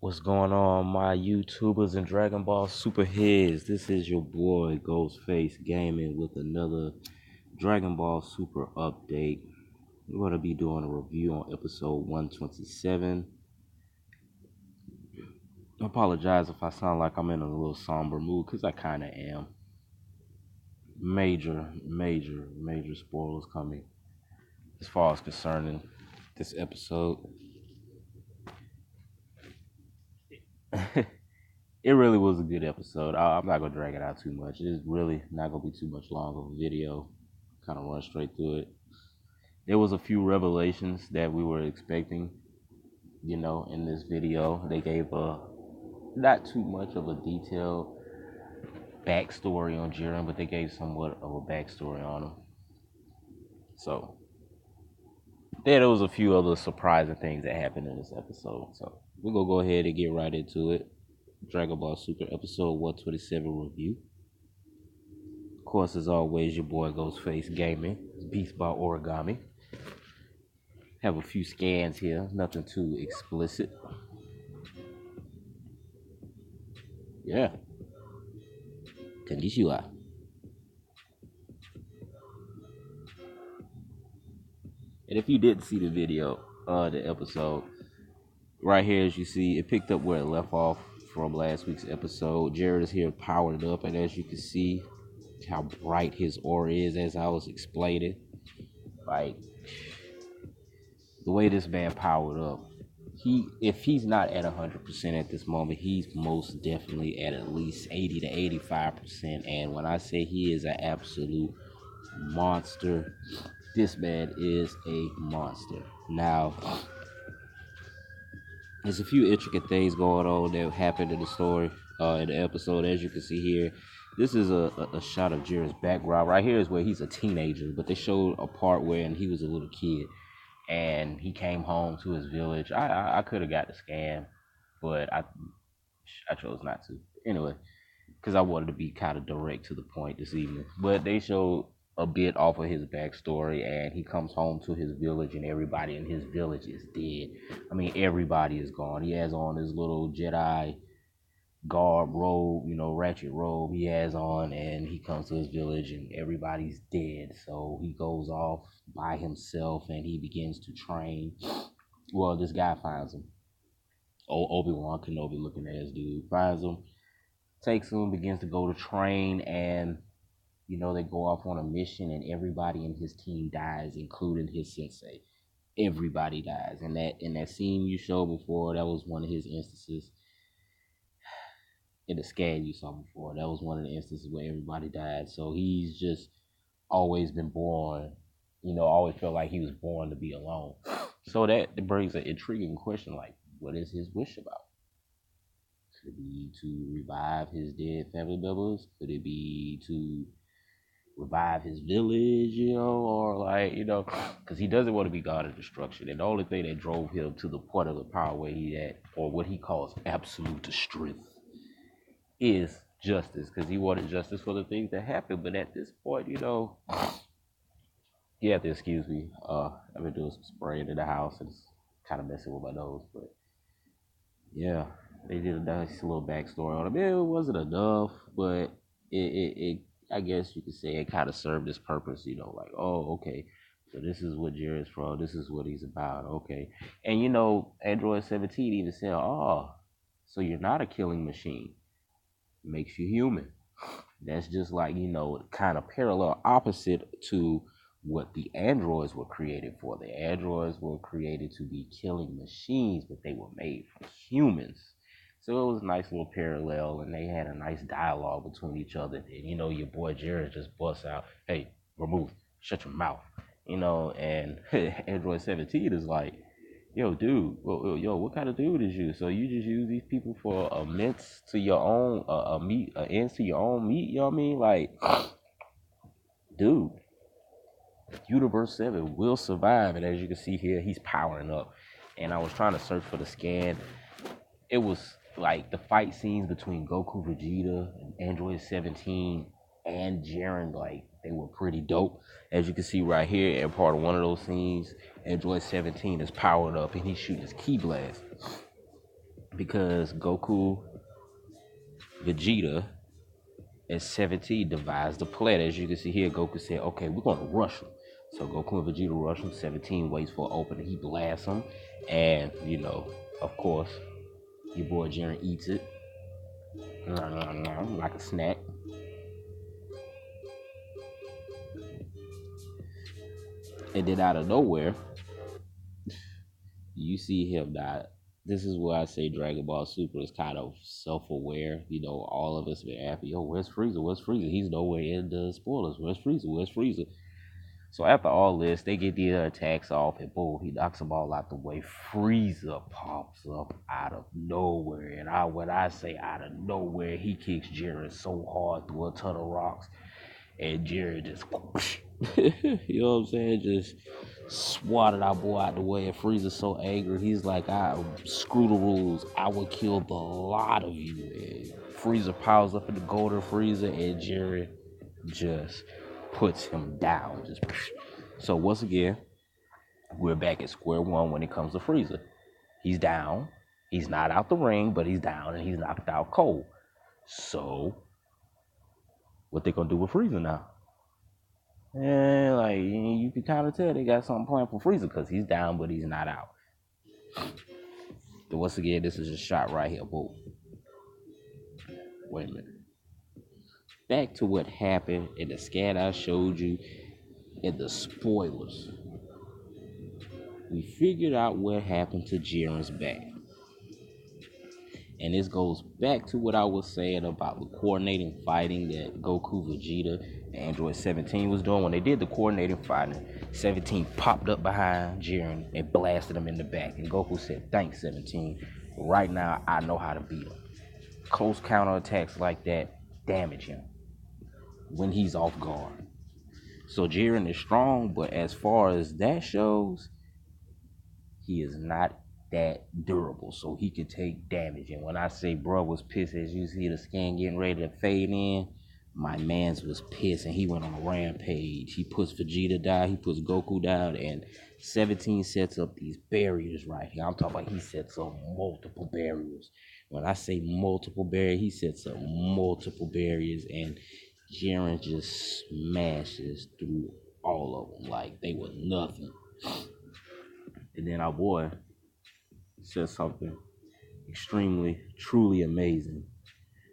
What's going on, my YouTubers and Dragonball Superheads? This is your boy Ghostface Gaming with another Dragon Ball Super update. We're going to be doing a review on episode 127. I apologize if I sound like I'm in a little somber mood, because I kind of am. Major spoilers coming as far as concerning this episode. It really was a good episode. I'm not gonna drag it out too much. It's really not gonna be too much long of a video. Kind of run straight through it. There was a few revelations that we were expecting, in this video. They gave not too much of a detailed backstory on Jiren, but they gave somewhat of a backstory on him. So there was a few other surprising things that happened in this episode. So we're gonna go ahead and get right into it. Dragon Ball Super episode 127 review. Of course, as always, your boy Ghostface Gaming, Beast by Origami. Have a few scans here, nothing too explicit. Yeah. Konnichiwa. And if you didn't see the video, the episode, right here, as you see, it picked up where it left off from last week's episode. Jared is here powered up, and as you can see, how bright his aura is, as I was explaining. Like, the way this man powered up, if he's not at 100% at this moment, he's most definitely at least 80 to 85%. And when I say he is an absolute monster, this man is a monster. Now, there's a few intricate things going on that happened in the story, in the episode. As you can see here, this is a shot of Jiren's background. Right here is where he's a teenager, but they showed a part where he was a little kid and he came home to his village. I could have got the scan, but I chose not to. Anyway, because I wanted to be kind of direct to the point this evening. But they showed a bit off of his backstory, and he comes home to his village, and everybody in his village is dead. I mean, everybody is gone. He has on his little Jedi garb robe, ratchet robe he has on, and he comes to his village, and everybody's dead. So he goes off by himself, and he begins to train. Well, this guy finds him. Obi-Wan Kenobi looking ass dude finds him, takes him, begins to go to train, and they go off on a mission, and everybody in his team dies, including his sensei. Everybody dies. And that scene you showed before, that was one of his instances. In the scan you saw before, that was one of the instances where everybody died. So he's just always been born, always felt like he was born to be alone. So that brings an intriguing question, like, what is his wish about? Could it be to revive his dead family members? Could it be to revive his village, or like, because he doesn't want to be God of destruction. And the only thing that drove him to the point of the power where he at, or what he calls absolute strength, is justice, because he wanted justice for the things that happened. But at this point, you have to excuse me. I've been doing some spraying in the house, and it's kind of messing with my nose. But yeah, they did a nice little backstory on him. It wasn't enough, but it I guess you could say it kind of served its purpose, like, oh, okay, so this is what Jared's from, this is what he's about, okay. And Android 17 even said, oh, so you're not a killing machine. Makes you human. That's just like, kind of parallel opposite to what the androids were created for. The androids were created to be killing machines, but they were made from humans. So it was a nice little parallel, and they had a nice dialogue between each other. And your boy Jared just busts out, "Hey, remove, shut your mouth," And Android 17 is like, "Yo, dude, yo, what kind of dude is you? So you just use these people for a mince to your own, meat, ends to your own meat? You know what I mean? Like, dude, Universe 7 will survive." And as you can see here, he's powering up. And I was trying to search for the scan. It was like the fight scenes between Goku, Vegeta, and Android 17 and Jiren, like, they were pretty dope. As you can see right here, in part of one of those scenes, Android 17 is powered up and he's shooting his ki blast. because Goku, Vegeta, at 17 devised the plan. As you can see here, Goku said, okay, we're going to rush him. So Goku and Vegeta rush him. 17 waits for an opening. He blasts him. And, of course, your boy Jiren eats it like a snack. And then out of nowhere, you see him die. This is where I say Dragon Ball Super is kind of self-aware. All of us been happy. Yo, where's Frieza? Where's Frieza? He's nowhere in the spoilers. Where's Frieza? Where's Frieza? So after all this, they get the attacks off, and boom, he knocks them all out the way. Frieza pops up out of nowhere, and when I say out of nowhere, he kicks Jiren so hard through a ton of rocks, and Jiren just, you know what I'm saying, just swatted our boy out the way. And Frieza's so angry, he's like, screw the rules, I will kill the lot of you. And Frieza piles up in the golden Frieza, and Jiren just puts him down. So once again, we're back at square one when it comes to Frieza. He's down. He's not out the ring, but he's down and he's knocked out cold. So what they gonna do with Frieza now? And you can kind of tell they got something planned for Frieza because he's down, but he's not out. So once again, this is a shot right here. Whoa. Wait a minute. Back to what happened in the scan I showed you in the spoilers. We figured out what happened to Jiren's back. And this goes back to what I was saying about the coordinating fighting that Goku, Vegeta, and Android 17 was doing. When they did the coordinating fighting, 17 popped up behind Jiren and blasted him in the back. And Goku said, thanks, 17. Right now, I know how to beat him. Close counterattacks like that damage him when he's off guard. So Jiren is strong, but as far as that shows, he is not that durable, so he could take damage. And when I say bro was pissed, as you see the scan getting ready to fade in, my mans was pissed and he went on a rampage. He puts Vegeta down, he puts Goku down, and 17 sets up these barriers right here. I'm talking about he sets up multiple barriers. When I say multiple barriers, he sets up multiple barriers, and Jiren just smashes through all of them like they were nothing. And then our boy says something extremely, truly amazing.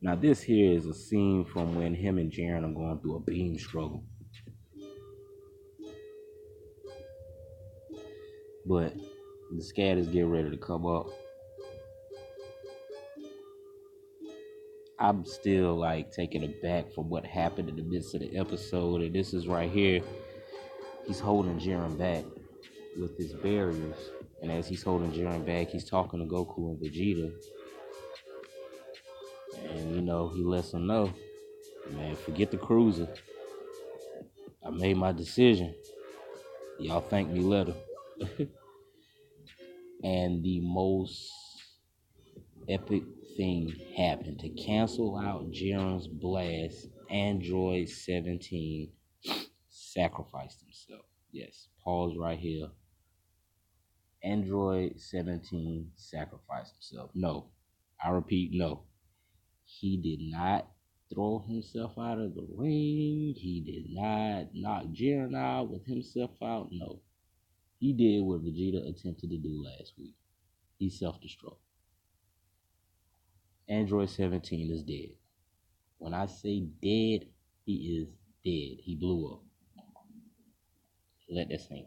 Now, this here is a scene from when him and Jiren are going through a beam struggle. But the scat is getting ready to come up. I'm still taken aback from what happened in the midst of the episode. And this is right here. He's holding Jiren back with his barriers. And as he's holding Jiren back, he's talking to Goku and Vegeta. And, he lets them know, man, forget the cruiser. I made my decision. Y'all thank me later. And the most epic thing happened. To cancel out Jiren's blast, Android 17 sacrificed himself. Yes, pause right here. Android 17 sacrificed himself. No, I repeat, no. He did not throw himself out of the ring. He did not knock Jiren out with himself out. No. He did what Vegeta attempted to do last week. He self-destruct. Android 17 is dead. When I say dead, he is dead. He blew up. Let that sink.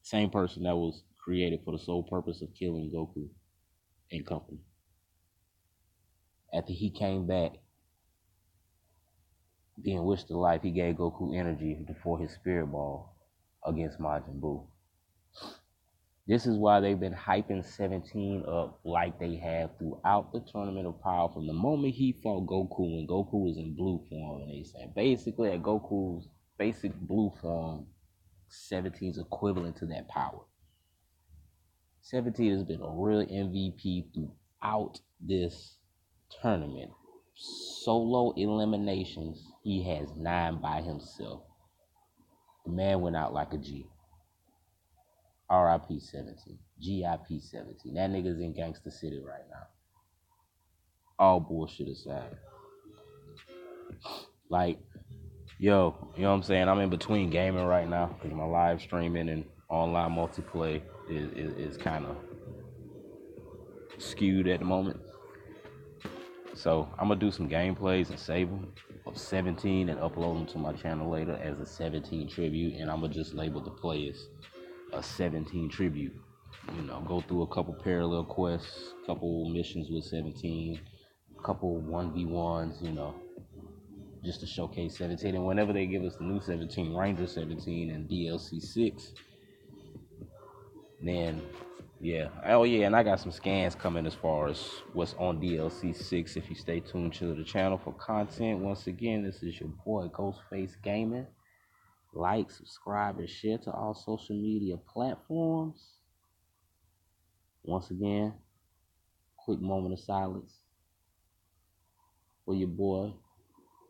Same person that was created for the sole purpose of killing Goku and company. After he came back, being wished to life, he gave Goku energy before his spirit ball against Majin Buu. This is why they've been hyping 17 up like they have throughout the Tournament of Power from the moment he fought Goku when Goku was in blue form. And they said basically at Goku's basic blue form, 17 is equivalent to that power. 17 has been a real MVP throughout this tournament. Solo eliminations, he has 9 by himself. The man went out like a G. RIP 17. GIP 17. That nigga's in Gangster City right now. All bullshit aside. Like, yo, you know what I'm saying? I'm in between gaming right now because my live streaming and online multiplayer is kind of skewed at the moment. So I'm gonna do some gameplays and save them of 17 and upload them to my channel later as a 17 tribute, and I'm gonna just label the players a 17 tribute. You know, go through a couple parallel quests, couple missions with 17, a couple 1v1s, you know, just to showcase 17. And whenever they give us the new 17, Ranger 17 and DLC 6, then yeah. Oh yeah, and I got some scans coming as far as what's on DLC 6 if you stay tuned to the channel for content. Once again, this is your boy Ghostface Gaming. Like, subscribe, and share to all social media platforms. Once again, quick moment of silence for your boy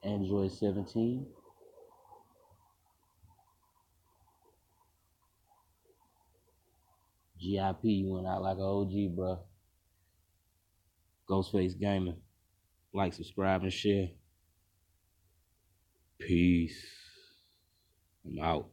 Android 17. GIP, you went out like an OG, bro. Ghostface Gaming. Like, subscribe, and share. Peace. I'm out.